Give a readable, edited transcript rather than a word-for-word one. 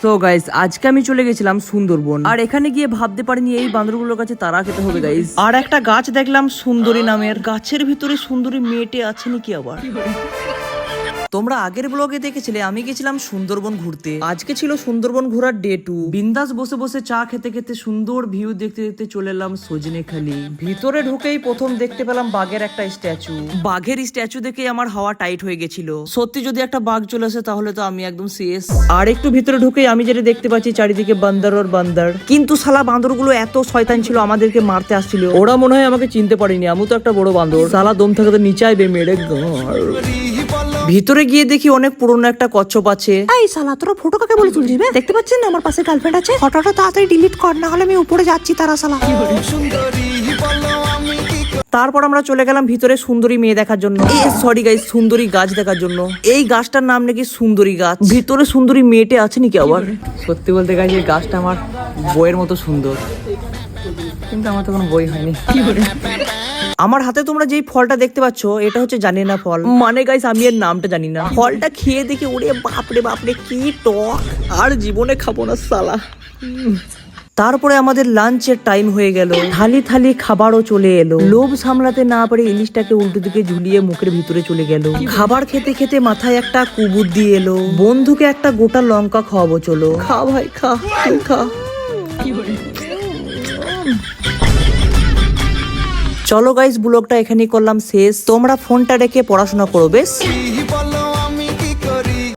তো গাইস আজকে আমি চলে গেছিলাম সুন্দরবন, আর এখানে গিয়ে ভাবতে পারিনি এই বান্দরগুলোর কাছে তারা খেতে হবে গাইস। আর একটা গাছ দেখলাম সুন্দরী নামের, গাছের ভিতরে সুন্দরী মেয়েটে আছে নাকি আবার। তোমরা আগের ব্লগে দেখেছিলে আমি গেছিলাম সুন্দরবন ঘুরতে। আজকে ছিল সুন্দরবন ঘোরার ডে 2। বিন্দাস বসে বসে চা খেতে খেতে সুন্দর ভিউ দেখতে দেখতে চলে এলাম সজনেখালি। ভিতরে ঢুকেই প্রথম দেখতে পেলাম বাঘের একটা স্ট্যাচু। বাঘের স্ট্যাচু দেখে আমার হাওয়া টাইট হয়ে গেছিল। সত্যি যদি একটা বাঘ চলে আসে তাহলে তো আমি একদম শেষ। আর একটু ভিতরে ঢুকেই আমি যেটা দেখতে পাচ্ছি চারিদিকে বান্দর আর বান্দর, কিন্তু শালা বান্দরগুলো এত শয়তান ছিল আমাদেরকে মারতে আসছিল। ওরা মনে হয় আমাকে চিনতে পারেনি, আমি তো একটা বড় বান্দর। শালা দম থাকতে নিচে আইবে মেরে। ভিতরে গিয়ে দেখি অনেক পুরনো একটা কচ্ছপ আছে। এই শালা তোরা ফটো কাকে বলে তুলছিস বে? দেখতে পাচ্ছেন না আমার পাশে গার্লফ্রেন্ড আছে? ফটোটা তাড়াতাড়ি ডিলিট কর, না হলে আমি উপরে যাচ্ছি তারা শালা। তারপর আমরা চলে গেলাম ভিতরে সুন্দরী মেয়ে দেখার জন্য, সরি গাইস সুন্দরী গাছ দেখার জন্য। এই গাছটার নাম নাকি সুন্দরী গাছ। ভিতরে সুন্দরী মেয়েটে আছে নাকি আবার। সত্যি বলতে গাইস এই গাছটা আমার বইয়ের মতো সুন্দর, কিন্তু আমার তো কোনো বই হয়নি। আমার হাতে তোমরা যেই ফলটা দেখতে পাচ্ছ এটা হচ্ছে জানি না ফল, মানে গাইস আমি এর নামটা জানি না। ফলটা খেয়ে দেখি ওরে বাপরে বাপরে কি টক, আর জীবনে খাবো না সালা। তারপরে আমাদের লাঞ্চের টাইম হয়ে গেল, থালি থালি খাবারও চলে এলো। লোভ সামলাতে না পারে ইলিশটাকে উল্টো দিকে ঝুলিয়ে মুখের ভিতরে চলে গেল। খাবার খেতে খেতে মাথায় একটা কুবুদ্ধি এলো, বন্ধুকে একটা গোটা লঙ্কা খাওয়াবো, চলো খা ভাই খা, তুই খা। চলো গাইস ব্লগটা এখানেই করলাম শেষ। তোমরা ফোনটা রেখে পড়াশোনা করো বেশ।